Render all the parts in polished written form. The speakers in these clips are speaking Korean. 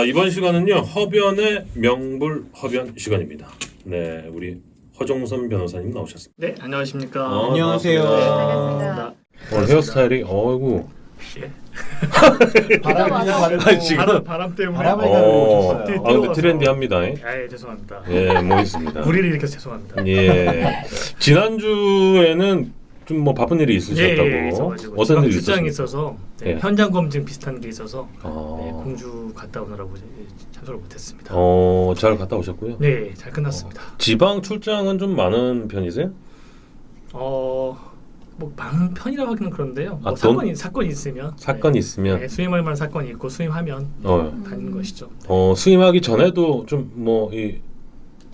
이번 시간은요, 허변의 명불 허변 시간입니다. 네, 우리 허정선 변호사님 나오셨습니다. 네, 안녕하십니까. 안녕하세요. 반갑습니다. 오늘 헤어스타일이 어이구. 바람이 지금 바람 때문에. 바람을 가지고 오셨어요. 근데 트렌디합니다. 아, 죄송합니다. 예, 멋있습니다. 무리를 일으켜서 죄송합니다. 예, 지난주에는 좀 뭐 바쁜 일이 있으셨다고. 있어가지고 어떤 일이 출장이 있으셨어요? 있어서 네, 예. 현장 검증 비슷한 게 있어서 네, 아, 공주 갔다 오느라고 참석을 못했습니다. 잘 갔다 오셨고요. 네, 잘 끝났습니다. 지방 출장은 좀 많은 편이세요? 뭐 많은 편이라고 하기는 그런데요. 아, 뭐 사건이 있으면 사건이 있으면 네, 수임할 만한 사건이 있고 수임하면 다니는 것이죠. 수임하기 전에도 좀 뭐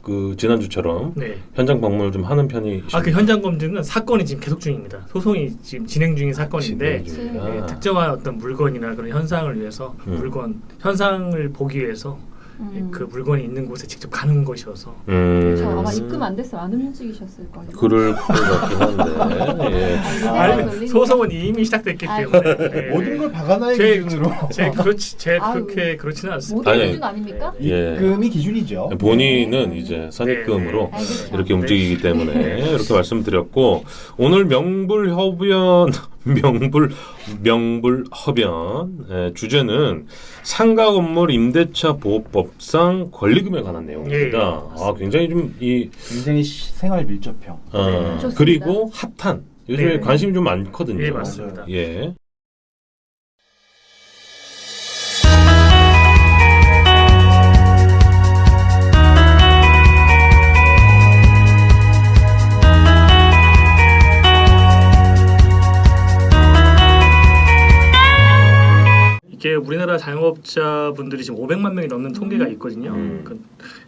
그 지난주처럼 네. 현장 방문을 좀 하는 편이십니까? 그 현장 검증은 사건이 지금 계속 중입니다. 소송이 지금 진행 중인 사건인데 진행 중이다. 네, 특정한 어떤 물건이나 그런 현상을 위해서 현상을 보기 위해서 그 물건이 있는 곳에 직접 가는 것이어서 그렇죠. 아마 입금 안 됐으면 안 움직이셨을 거예요. 그럴 것 같긴 한데 예. 아니, 소송은 이미 시작됐기 때문에 네, 모든 걸 박아놔야 제- 기준으로 그렇게 그렇지는 않습니다. 모든 아니, 기준 아닙니까? 예. 입금이 기준이죠. 본인은 이제 선입금으로 네, 알겠죠. 이렇게 움직이기 때문에 이렇게 말씀드렸고 오늘 명불허변 명불허변 주제는 상가 건물 임대차 보호법상 권리금에 관한 내용입니다. 맞습니다. 굉장히 좀이 굉장히 생활 밀접형. 좋습니다. 그리고 핫한 요즘에 네. 관심이 좀 많거든요. 예, 맞습니다. 예. 이게 우리나라 자영업자분들이 지금 500만 명이 넘는 통계가 있거든요. 음.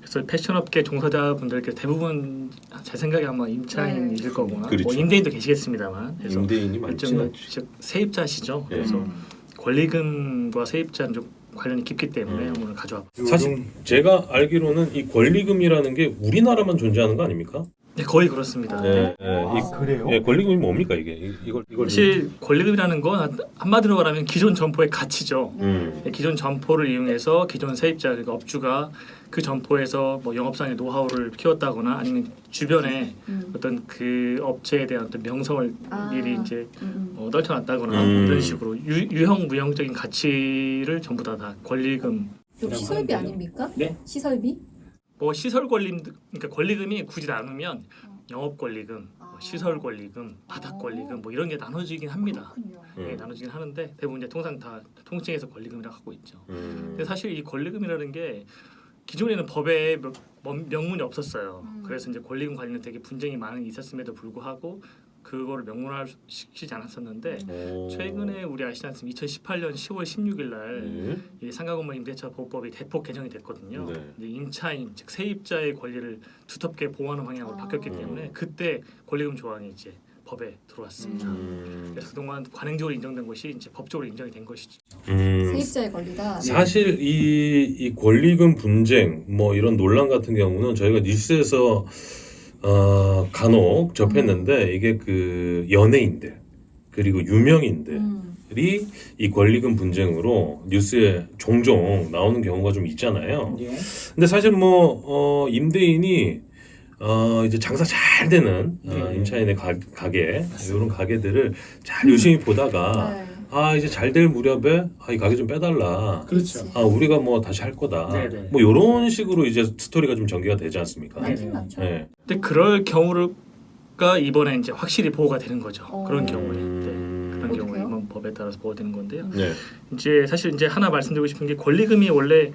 그래서 패션업계 종사자분들께 대부분 제 생각에 아마 임차인일 거거나 그렇죠. 뭐 임대인도 계시겠습니다만 그래서 임대인이 많지는 않죠. 즉 세입자시죠. 예. 그래서 권리금과 세입자는 좀 관련이 깊기 때문에 오늘 가져와. 사실 제가 알기로는 이 권리금이라는 게 우리나라만 존재하는 거 아닙니까? 네, 거의 그렇습니다. 예, 그래요? 예, 권리금이 뭡니까 이게? 이걸 사실 권리금이라는 건 한마디로 말하면 기존 점포의 가치죠. 음. 기존 점포를 이용해서 기존 세입자 그러니까 업주가 그 점포에서 뭐 영업상의 노하우를 키웠다거나 아니면 주변에 어떤 그 업체에 대한 어떤 명성을 미리 이제 떨쳐놨다거나 이런 식으로 유형 무형적인 가치를 전부 다 권리금. 이거 시설비 아닙니까? 네? 시설비? 뭐 시설 권리 그러니까 권리금이 굳이 나누면 영업 권리금, 뭐 시설 권리금, 바닥 권리금 뭐 이런 게 나눠지긴 합니다. 그렇군요. 네, 나눠지긴 하는데 대부분 이제 통상 다 통칭해서 권리금이라고 하고 있죠. 음. 근데 사실 이 권리금이라는 게 기존에는 법에 명문이 없었어요. 그래서 이제 권리금 관련해 되게 분쟁이 많이 있었음에도 불구하고 그거를 명문화시키지 않았었는데 최근에 우리 아시지 않습니까? 2018년 10월 16일 날 이 상가건물 임대차 보호법이 대폭 개정이 됐거든요. 네. 이제 임차인 즉 세입자의 권리를 두텁게 보호하는 방향으로 바뀌었기 때문에 그때 권리금 조항이 이제 법에 들어왔습니다. 그래서 그동안 관행적으로 인정된 것이 이제 법적으로 인정이 된 것이죠. 세입자의 권리다. 사실 이 권리금 분쟁 뭐 이런 논란 같은 경우는 저희가 뉴스에서 간혹 접했는데 이게 그 연예인들 그리고 유명인들이 이 권리금 분쟁으로 뉴스에 종종 나오는 경우가 좀 있잖아요. 근데 사실 뭐 임대인이 이제 장사 잘 되는 임차인의 가게 이런 가게들을 잘 유심히 보다가 이제 잘 될 무렵에 이 가게 좀 빼달라. 그렇죠. 우리가 뭐 다시 할 거다. 네네. 뭐 이런 식으로 이제 스토리가 좀 전개가 되지 않습니까? 맞긴 맞죠. 네. 근데 그럴 경우가 이번에 이제 확실히 보호가 되는 거죠. 그런 경우에 그런 경우에 어떡해요? 이번 법에 따라서 보호되는 건데요. 네. 이제 사실 이제 하나 말씀드리고 싶은 게 권리금이 원래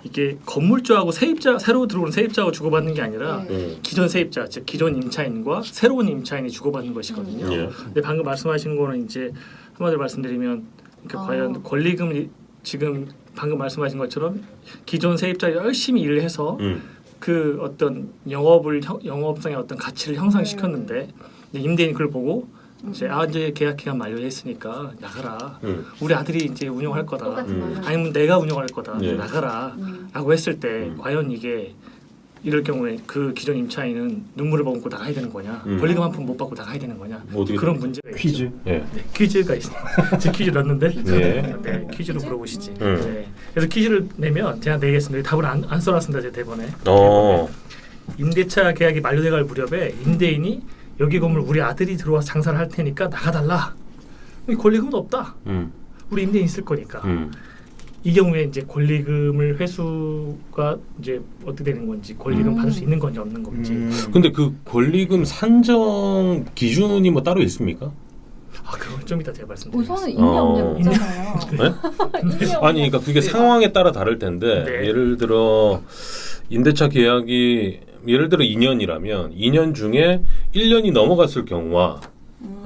이게 건물주하고 세입자 새로 들어오는 세입자하고 주고받는 게 아니라 기존 세입자 즉 기존 임차인과 새로운 임차인이 주고받는 것이거든요. 예. 근데 방금 말씀하신 거는 이제 한마디로 말씀드리면 그러니까 과연 권리금이 지금 방금 말씀하신 것처럼 기존 세입자 열심히 일을 해서 그 어떤 영업상의 어떤 가치를 형상시켰는데 임대인이 그걸 보고 이제 이제 계약 기간 만료했으니까 나가라. 우리 아들이 이제 운영할 거다. 똑같은 말. 아니면 내가 운영할 거다. 예. 나가라. 라고 했을 때 과연 이게 이럴 경우에 그 기존 임차인은 눈물을 머금고 나가야 되는 거냐, 권리금 한 푼 못 받고 나가야 되는 거냐, 어떻게 그런 문제가 있죠. 퀴즈. 예. 네, 퀴즈가 있습니다. 제 퀴즈 넣었는데 네. 네, 퀴즈로 물어보시지. 네. 그래서 퀴즈를 내면 제가 내겠습니다. 답을 안 써놨습니다. 제 대본에. 임대차 계약이 만료돼갈 무렵에 임대인이 여기 건물 우리 아들이 들어와서 장사를 할 테니까 나가달라. 권리금은 없다. 우리 임대인 있을 거니까. 이 경우에 이제 권리금을 회수가 이제 어떻게 되는 건지, 권리금 받을 수 있는 건지 없는 건지. 근데 그 권리금 산정 기준이 뭐 따로 있습니까? 아, 그건 좀 이따 제가 말씀드리겠습니다. 우선은 있냐 없냐 묻잖아요. 네? 아니 그러니까 그게 상황에 따라 다를 텐데 네. 예를 들어 임대차 계약이 예를 들어 2년이라면 2년 중에 1년이 넘어갔을 경우와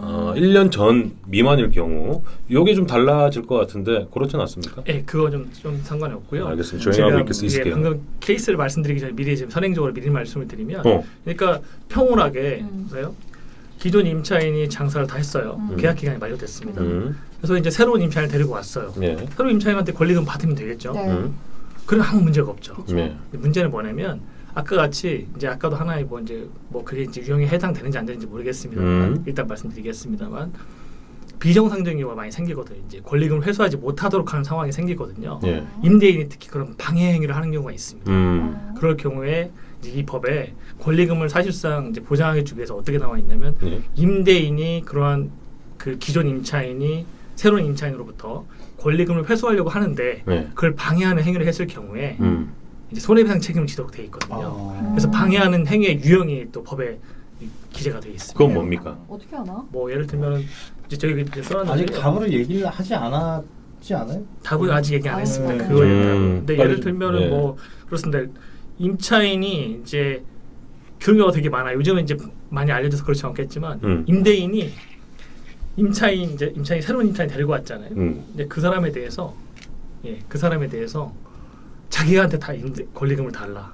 1년 전 미만일 경우 요게 좀 달라질 것 같은데 그렇진 않습니까? 네, 그거 좀 상관이 없고요. 알겠습니다. 조용하고 제가 있을게요. 방금 케이스를 말씀드리기 전에 미리 지금 선행적으로 미리 말씀을 드리면, 그러니까 평온하게 보세요. 기존 임차인이 장사를 다 했어요. 계약 기간이 만료됐습니다. 그래서 이제 새로운 임차인을 데리고 왔어요. 네. 새로운 임차인한테 권리금 받으면 되겠죠. 네. 그럼 아무 문제가 없죠. 네. 문제는 뭐냐면 아까 같이 이제 아까도 하나의 뭐 이제 뭐 그게 이제 유형에 해당되는지 안 되는지 모르겠습니다만 일단 말씀드리겠습니다만 비정상적인 경우가 많이 생기거든요. 이제 권리금을 회수하지 못하도록 하는 상황이 생기거든요. 네. 임대인이 특히 그런 방해 행위를 하는 경우가 있습니다. 그럴 경우에 이제 이 법에 권리금을 사실상 이제 보장해주기 위해서 어떻게 나와 있냐면 임대인이 그러한 그 기존 임차인이 새로운 임차인으로부터 권리금을 회수하려고 하는데 그걸 방해하는 행위를 했을 경우에 이제 손해배상 책임을 지도록 돼 있거든요. 그래서 방해하는 행위의 유형이 또 법에 기재가 돼 있습니다. 그건 뭡니까? 어떻게 하나? 뭐 예를 들면 이제 저기 이제 써놨는데 아직 답을 얘기를 하지 않았지 않아요? 답을 아직 얘기 안 했습니다. 아. 그거에 대한. 근데 빨리 예를 들면은 네. 뭐 그렇습니다. 임차인이 이제 그런 경우가 되게 많아요. 요즘은 이제 많이 알려져서 그렇지 않겠지만 임대인이 임차인 새로운 임차인 데리고 왔잖아요. 근데 그 사람에 대해서 자기한테 다 권리금을 달라.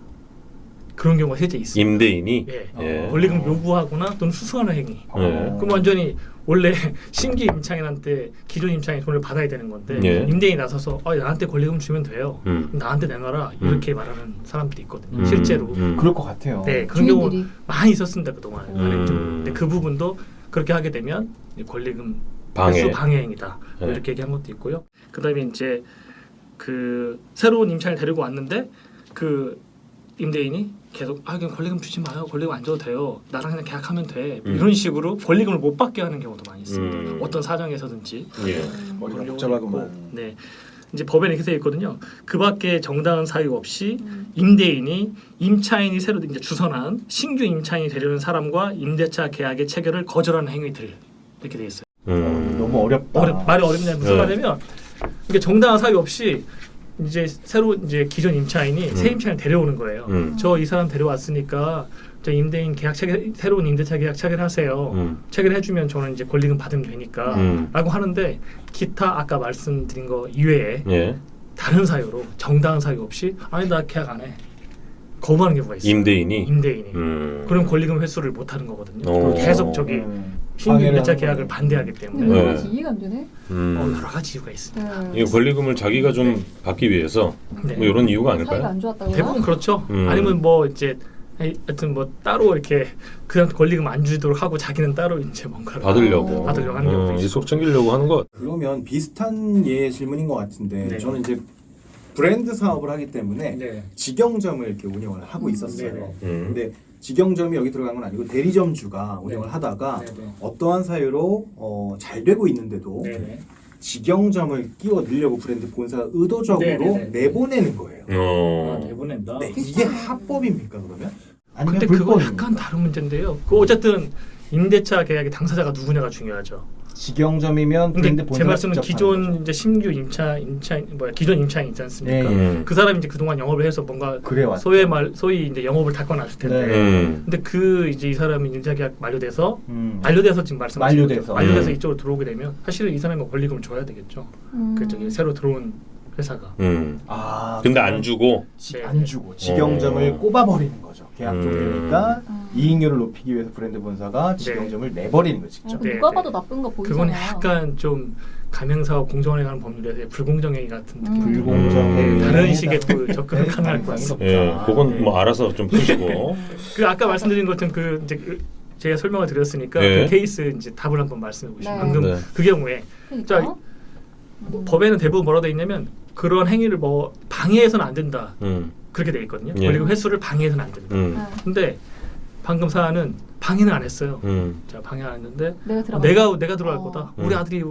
그런 경우가 실제 있습니다. 임대인이 예. 권리금 요구하거나 또는 수수하는 행위. 그럼 완전히 원래 신규 임차인한테 기존 임차인이 돈을 받아야 되는 건데 임대인이 나서서 나한테 권리금 주면 돼요. 나한테 내놔라 이렇게 말하는 사람들이 있거든요. 실제로. 그럴 것 같아요. 네, 그런 경우 주인들이. 많이 있었습니다 그동안. 근데 그 부분도 그렇게 하게 되면 권리금 회수 방해 행위다 이렇게 얘기한 것도 있고요. 그다음에 이제 그 새로운 임차인을 데리고 왔는데 그 임대인이 계속 그냥 권리금 주지 마요. 권리금 안 줘도 돼요. 나랑 그냥 계약하면 돼. 이런 식으로 권리금을 못 받게 하는 경우도 많이 있습니다. 어떤 사정에서든지. 머리가 복잡하구만. 네. 이제 법에 이렇게 되어 있거든요. 그밖에 정당한 사유 없이 임대인이 임차인이 새로 이제 주선한 신규 임차인이 되려는 사람과 임대차 계약의 체결을 거절하는 행위들 이렇게 되어 있어요. 너무 어렵다. 말이 어렵냐 무슨 말이냐면 이게 정당한 사유 없이 이제 새로 이제 기존 임차인이 새 임차인을 데려오는 거예요. 저 이 사람 데려왔으니까 저 임대인 계약 체결 새로운 임대차 계약 체결하세요. 체결해주면 저는 이제 권리금 받으면 되니까라고 하는데 기타 아까 말씀드린 거 이외에 다른 사유로 정당한 사유 없이 아니 나 계약 안 해. 거부하는 경우가 있어요. 임대인이. 그럼 권리금 회수를 못 하는 거거든요. 계속 저기 신규 임대차 계약을 반대하기 때문에 근데 여러 가지 이해가 안 되네. 여러 가지 이유가 있습니다. 이 권리금을 자기가 좀 받기 위해서 네. 뭐 이런 이유가 사이가 아닐까요? 안 좋았다고요? 대부분 그렇죠. 아니면 뭐 이제 하여튼 뭐 따로 이렇게 그냥 권리금 안 주도록 하고 자기는 따로 이제 뭔가를 받으려고 하는 경우도 있고. 이속 챙기려고 하는 것. 그러면 비슷한 예 질문인 것 같은데 네. 저는 이제 브랜드 사업을 하기 때문에 네. 직영점을 이렇게 운영을 하고 있었어요. 네네. 근데 직영점이 여기 들어간 건 아니고 대리점주가 운영을 하다가 네네. 어떠한 사유로 잘 되고 있는데도 네네. 직영점을 끼워 넣으려고 브랜드 본사가 의도적으로 네네네. 내보내는 거예요. 내보낸다. 네, 이게 합법입니까 그러면? 아니면 근데 그거 불법입니까? 약간 다른 문제인데요. 그 어쨌든 임대차 계약의 당사자가 누구냐가 중요하죠. 직영점이면 브랜드 근데 제 본사가 말씀은 직접 기존 하는 거죠. 이제 신규 기존 임차인 있지 않습니까? 네. 그 사람이 이제 그동안 영업을 해서 뭔가 그래 왔죠. 소위 이제 영업을 닦아놨을 텐데. 네. 근데 그 이제 이 사람이 임차 계약 만료돼서 지금 말씀하신 만료돼서. 거죠. 만료돼서 이쪽으로 들어오게 되면 사실은 이 사람이 권리금을 줘야 되겠죠. 그 저기 새로 들어온 회사가. 근데 안 주고. 안 주고 직영점을 꼽아버리는 거죠. 계약 종료니까 이익률을 높이기 위해서 브랜드 본사가 직영점을 내버리는 거 직접. 네. 누가 봐도 나쁜 거 보이잖아요. 그건 약간 좀 가맹사와 공정원에 관한 법률에 불공정행위 같은 느낌. 불공정에 다른 식의 또 접근을 가능할 것 같습니다. 예, 그건 뭐 알아서 좀 푸시고. 그 아까 말씀드린 것처럼 그 이제 제가 설명을 드렸으니까 예. 그 케이스 이제 답을 한번 말씀해 보시면 네. 방금 네. 그 경우에 그러니까. 자, 법에는 대부분 뭐라고 돼 있냐면 그런 행위를 뭐 방해해서는 안 된다 그렇게 돼 있거든요. 예. 권리금 횟수를 방해해서는 안 된다. 근데 방금 사안은 방해는 안 했어요. 자 방해 안 했는데 내가 들어갈 거다. 우리 아들이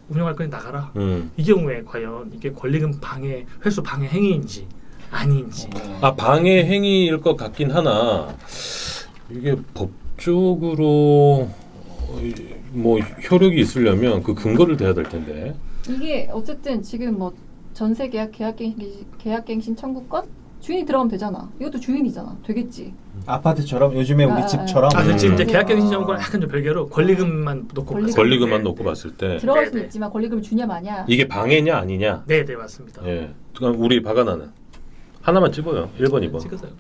운영할 거니 나가라. 이 경우에 과연 이게 권리금 방해 횟수 방해 행위인지 아닌지. 아 방해 행위일 것 같긴 하나 이게 법적으로 뭐 효력이 있으려면 그 근거를 대야 될 텐데. 이게 어쨌든 지금 뭐 전세 계약갱신 청구권 주인이 들어가면 되잖아. 이것도 주인이잖아. 되겠지. 아파트처럼 요즘에 우리 집처럼. 지금 이제 네. 계약갱신 청구권 약간 좀 별개로 권리금만 놓고 봤어요. 권리금만 놓고 봤을 때 들어갈 수는 네네. 있지만 권리금을 주냐 마냐. 이게 방해냐 아니냐. 네, 맞습니다. 예. 그럼 우리 박아나는 하나만 찍어요. 1번, 2번. 찍으세요.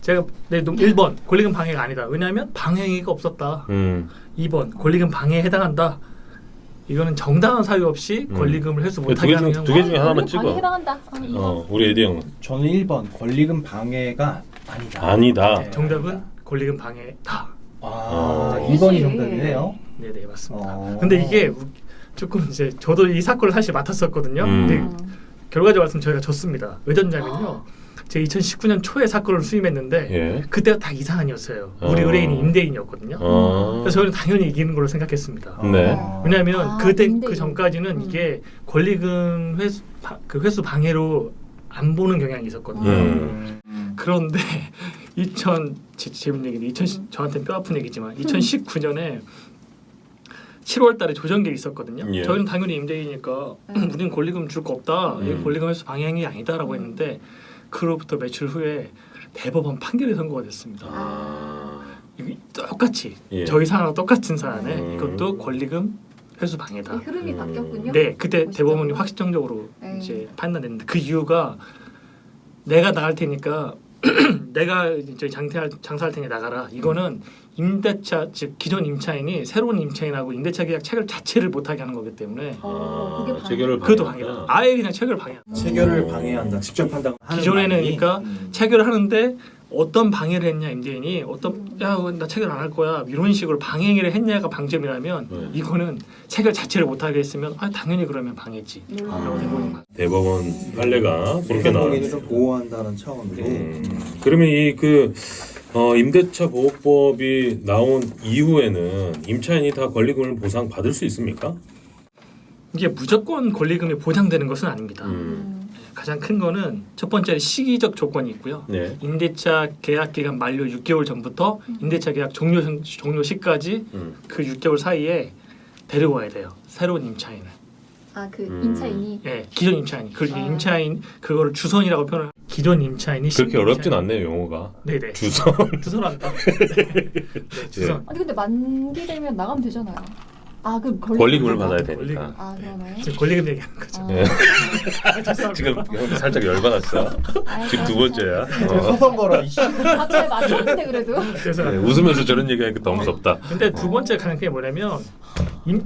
제가 1번 권리금 방해가 아니다. 왜냐하면 방해행위가 없었다. 2번 권리금 방해에 해당한다. 이거는 정당한 사유 없이 권리금을 회수 못하게 하는 두 개 중에 하나만 방해 찍어. 해당한다. 2번. 우리 에디 형은 저는 1번 권리금 방해가 아니다. 아니다. 네, 정답은 권리금 방해다. 아, 아, 2번이 그치. 정답이네요. 네, 맞습니다. 근데 이게 조금 이제 저도 이 사건을 사실 맡았었거든요. 근데 결과적으로 말씀 저희가 졌습니다. 왜 졌냐면요. 제가 2019년 초에 사건을 수임했는데 예. 그때가 다 이사안이었어요. 우리 의뢰인이 임대인이었거든요. 그래서 저는 당연히 이기는 걸로 생각했습니다. 네. 왜냐하면 그때 임대인. 그 전까지는 이게 권리금 회수 방해로 안 보는 경향이 있었거든요. 그런데 재밌는 얘기인데 저한테는 뼈 아픈 얘기지만 2019년에 7월달에 조정결이 있었거든요. 예. 저희는 당연히 임대인이니까 우리는 권리금 줄 거 없다. 이게 권리금 회수 방해 행위 아니다라고 했는데 그로부터 며칠 후에 대법원 판결이 선고가 됐습니다. 이게 똑같이 예. 저희 사안하고 똑같은 사안에 이것도 권리금 회수 방해다. 이 흐름이 바뀌었군요. 네, 그때 멋있죠. 대법원이 확정적으로 네. 이제 판단했는데 그 이유가 내가 나갈 테니까 내가 이제 장사할 테니 나가라. 이거는 임대차 즉 기존 임차인이 새로운 임차인하고 임대차 계약 체결 자체를 못하게 하는 거기 때문에 그게 방해. 체결을 그것도 방해한다. 방해다. 아예 그냥 체결 방해. 체결을 방해한다. 직접 판단. 기존에는 그러니까 체결을 하는데 어떤 방해를 했냐 임대인이 나 체결 안 할 거야 이런 식으로 방해를 했냐가 방점이라면 이거는 체결 자체를 못하게 했으면 당연히 그러면 방해지. 라고 대법원이 대법원 판례가 그렇게 공인을 나왔죠. 좀 보호한다는 차원으로. 그러면 이 임대차 보호법이 나온 이후에는 임차인이 다 권리금을 보상 받을 수 있습니까? 이게 무조건 권리금이 보장되는 것은 아닙니다. 가장 큰 거는 첫 번째 시기적 조건이 있고요. 네. 임대차 계약 기간 만료 6개월 전부터 임대차 계약 종료 시까지 그 6개월 사이에 데려와야 돼요. 새로운 임차인을. 그 임차인이 예, 기존 임차인. 그 임차인 그거를 주선이라고 표현을. 기존 임차인이 그렇게 신규 어렵진 임차인. 않네요, 용어가. 네네. 주선. 주선한다. 네, 주선. 아니 근데 만기되면 나가면 되잖아요. 그럼 권리금을 받아야 권리금. 되니까. 그러나요? 지금 권리금 얘기하는 거죠. 네. 죄송합니다. 지금 형 살짝 열받았어. 지금 두 번째야. 소송 걸어. 갑자기 맞췄는데 그래도. 죄송합니다. 웃으면서 저런 얘기하니까 너무 무섭다. 근데 두 번째 가능한 게 뭐냐면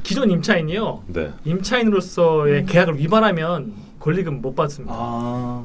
기존 임차인이요. 네. 임차인으로서의 계약을 위반하면 권리금 못 받습니다.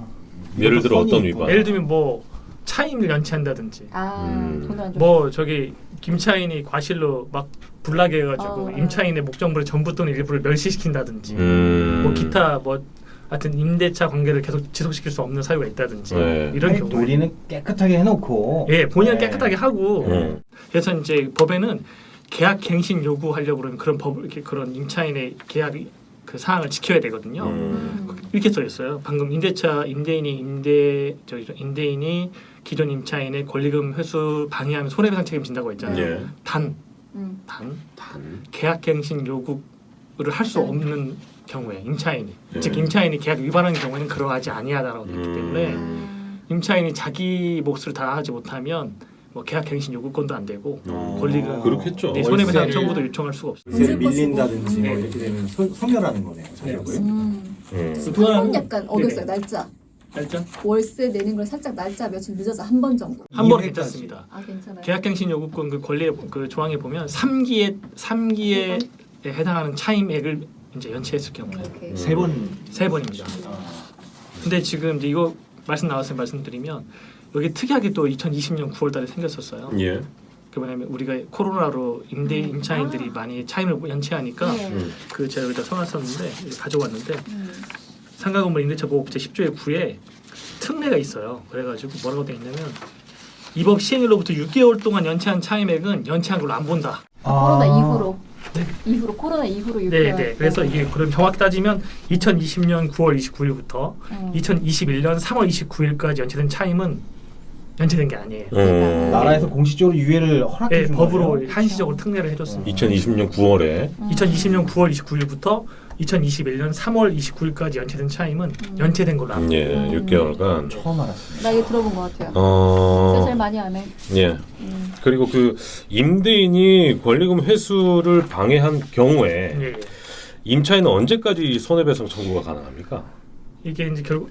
예를 들어 어떤 위반? 예를 들면 뭐 차임을 연체한다든지 돈을 안 줘. 뭐 저기 김차인이 과실로 막 불나게 해가지고 임차인의 목적물의 전부 또는 일부를 멸시시킨다든지 뭐 기타 뭐 하여튼 임대차 관계를 계속 지속시킬 수 없는 사유가 있다든지 이런 경우 우리는 깨끗하게 해놓고 본인은 깨끗하게 하고 그래서 이제 법에는 계약 갱신 요구하려고 그러면 그런 임차인의 계약 그 사항을 지켜야 되거든요. 이렇게 써 있어요. 방금 임대인이 기존 임차인의 권리금 회수 방해하면 손해배상 책임진다고 했잖아요. 단 계약갱신 요구를 할 수 없는 경우에 임차인이 즉 임차인이 계약 위반한 경우에는 그러하지 아니하다라고 되어 있기 때문에 임차인이 자기 몫을 다 하지 못하면 뭐 계약갱신 요구권도 안 되고 권리금 그렇겠죠. 손해배상 월세를- 청구도 요청할 수가 없어요. 세를 밀린다든지 뭐 네. 이렇게 되면 소멸하는 거네요. 자격을. 조금 약간 어겼어요. 네네. 날짜. 알죠? 월세 내는 걸 살짝 날짜 며칠 늦어서 한 번 정도. 한 번 이해까지. 괜찮습니다. 괜찮아요. 계약갱신 요구권 그 권리의 그 조항에 보면 3기에 해당하는 차임액을 이제 연체했을 경우에 이렇게. 세 번. 3번입니다. 근데 지금 이제 이거 말씀드리면 여기 특이하게 또 2020년 9월달에 생겼었어요. 예. 그 뭐냐면 우리가 코로나로 임차인들이 많이 차임을 연체하니까 네. 그 제가 여기다 써놨었는데 가져왔는데 상가건물 임대차 보호법 제10조의 9에 특례가 있어요. 그래가지고 뭐라고 돼 있냐면 이 법 시행일로부터 6개월 동안 연체한 차임액은 연체한 걸로 안 본다. 코로나 아. 이후로. 코로나 이후로 6개월. 네. 그래서 이게 그럼 정확히 따지면 2020년 9월 29일부터 2021년 3월 29일까지 연체된 차임은 연체된 게 아니에요. 나라에서 공식적으로 유예를 허락해 네, 준 법으로 거예요. 한시적으로 특례를 해줬습니다. 2020년 9월에 2020년 9월 29일부터 2021년 3월 29일까지 연체된 차임은 연체된 걸로 압니다. 예, 6개월간. 처음 알았습니다. 나 이거 들어본 것 같아요. 사실 많이 안 해. 예. 그리고 그 임대인이 권리금 회수를 방해한 경우에 예. 임차인은 언제까지 손해배상 청구가 가능합니까? 이게 이제 결국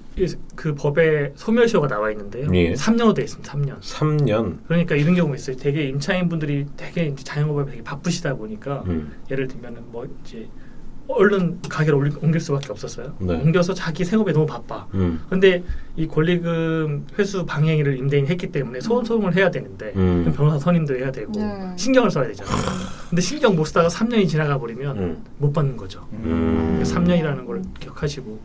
그 법에 소멸시효가 나와 있는데요. 예. 3년으로 되어 있습니다. 3년. 3년. 그러니까 이런 경우가 있어요. 되게 임차인분들이 되게 이제 자영업에 되게 바쁘시다 보니까 예를 들면은 뭐 이제 얼른 가게를 옮길 수밖에 없었어요. 네. 옮겨서 자기 생업에 너무 바빠. 근데 이 권리금 회수 방해행위를 임대인이 했기 때문에 소송을 해야 되는데 그럼 변호사 선임도 해야 되고 네. 신경을 써야 되잖아요. 근데 신경 못 쓰다가 3년이 지나가 버리면 못 받는 거죠. 3년이라는 걸 기억하시고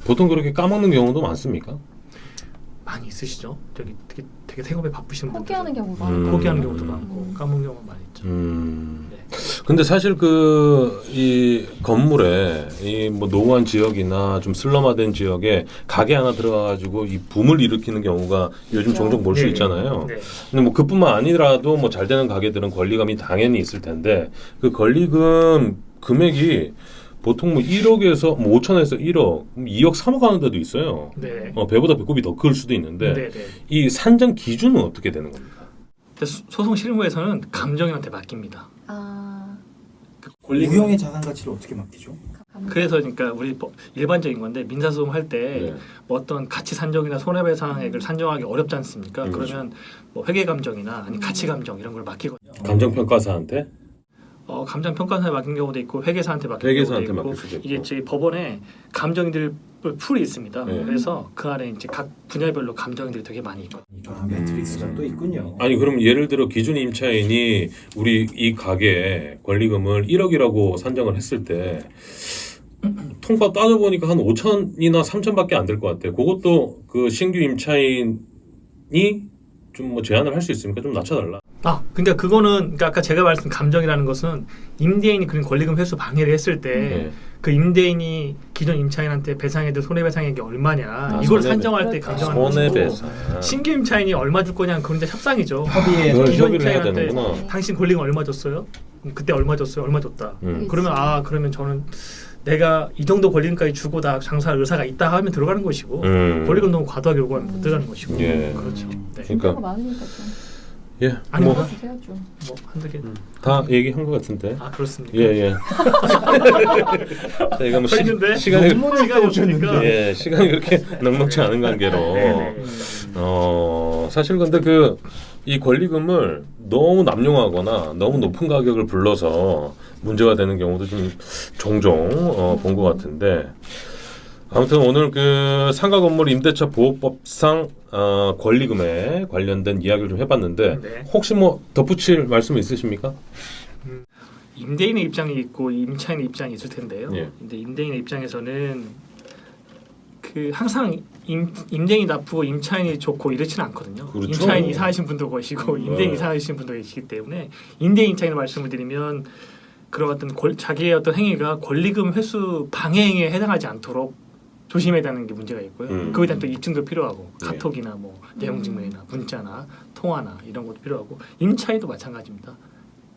보통 그렇게 까먹는 경우도 많습니까? 많이 있으시죠. 되게 생업에 바쁘신 분들 포기하는 경우가 많고. 포기하는 경우도 많고 까먹는 경우가 많이 있죠. 근데 사실 이 건물에 이 뭐 노후한 지역이나 좀 슬럼화된 지역에 가게 하나 들어가가지고 이 붐을 일으키는 경우가 요즘 종종 볼 수 네. 있잖아요. 네. 근데 뭐 그뿐만 아니라도 뭐 잘 되는 가게들은 권리금이 당연히 있을 텐데 그 권리금 금액이 보통 뭐 1억에서 뭐 5천에서 1억, 2억, 3억 하는 데도 있어요. 네. 배보다 배꼽이 더 클 수도 있는데 네. 이 산정 기준은 어떻게 되는 겁니까? 소송 실무에서는 감정인한테 맡깁니다. 무형의 자산 가치를 어떻게 맡기죠? 그래서 그러니까 우리 일반적인 건데 민사소송 할 때 뭐 어떤 가치 산정이나 손해배상액을 산정하기 어렵지 않습니까? 그러면 뭐 회계 감정이나 아니 가치 감정 이런 걸 맡기거든요. 감정평가사한테? 감정평가사에 맡긴 경우도 있고 회계사한테 맡긴 회계사한테 경우도 맡길 수도 있고 있고. 이게 저희 법원에 감정인들 풀이 있습니다. 네. 그래서 그 안에 이제 각 분야별로 감정인들이 되게 많이 있거든요. 매트릭스가 또 있군요. 아니 그럼 예를 들어 기준 임차인이 우리 이 가게에 권리금을 1억이라고 산정을 했을 때 통과 따져보니까 한 5천이나 3천밖에 안 될 것 같아요. 그것도 그 신규 임차인이 좀 뭐 제한을 할 수 있습니까? 좀 낮춰달라. 그러니까 그거는 그러니까 아까 제가 말씀 감정이라는 것은 임대인이 그런 권리금 회수 방해를 했을 때 그 임대인이 기존 임차인한테 배상해도 손해배상액이 얼마냐 이걸 산정할 때 감정하는 것이고 손해배상. 신규 임차인이 얼마 줄 거냐 그건 이제 협상이죠. 협의에 그걸 기존 협의를 해야 임차인한테 되는구나. 당신 권리금 얼마 줬어요? 그때 얼마 줬어요? 얼마 줬다. 그러면 그러면 저는 내가 이 정도 권리금까지 주고 다 장사할 의사가 있다 하면 들어가는 것이고 권리금 너무 과도하게 요구하면 못 들어가는 것이고 예. 그렇죠. 네. 그러니까 많으니까 좀. 예, 아니, 뭐 주세요 좀. 한두 개. 다 얘기한 것 같은데. 그렇습니까? 예. 저희가 뭐 했는데 시간이 시간이 없으니까. 예, 시간이 그렇게 넉넉지 않은 관계로 네네. 사실 근데 이 권리금을 너무 남용하거나 너무 높은 가격을 불러서 문제가 되는 경우도 좀 종종 본 것 같은데 아무튼 오늘 그 상가 건물 임대차 보호법상 권리금에 관련된 이야기를 좀 해봤는데 네. 혹시 뭐 덧붙일 말씀 있으십니까? 임대인의 입장이 있고 임차인의 입장이 있을 텐데요. 예. 근데 임대인의 입장에서는 항상 임대인이 나쁘고 임차인이 좋고 이렇지는 않거든요. 그렇죠. 임차인 이사하신 분도 계시고 임대인 이사하신 분도 계시기 때문에 임대인 입장에서 말씀을 드리면 그런 어떤 자기의 어떤 행위가 권리금 회수 방해 행위에 해당하지 않도록 조심해야 되는 게 문제가 있고요. 그거에 대한 또 입증도 필요하고 네. 카톡이나 뭐 내용 증명이나 문자나 통화나 이런 것도 필요하고 임차인도 마찬가지입니다.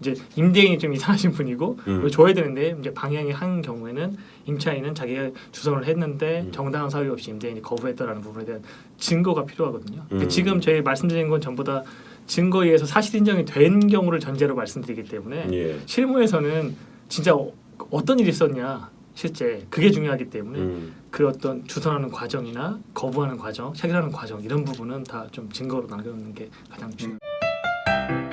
이제 임대인이 좀 이상하신 분이고 줘야 되는데 이제 방향이 한 경우에는 임차인은 자기가 주선을 했는데 정당한 사유 없이 임대인이 거부했다라는 부분에 대한 증거가 필요하거든요. 그러니까 지금 저희 말씀드린 건 전부 다 증거에 의해서 사실 인정이 된 경우를 전제로 말씀드리기 때문에 예. 실무에서는 진짜 어떤 일이 있었냐 실제 그게 중요하기 때문에 그 어떤 주선하는 과정이나 거부하는 과정, 체결하는 과정 이런 부분은 다 좀 증거로 남겨놓는 게 가장 중요합니다.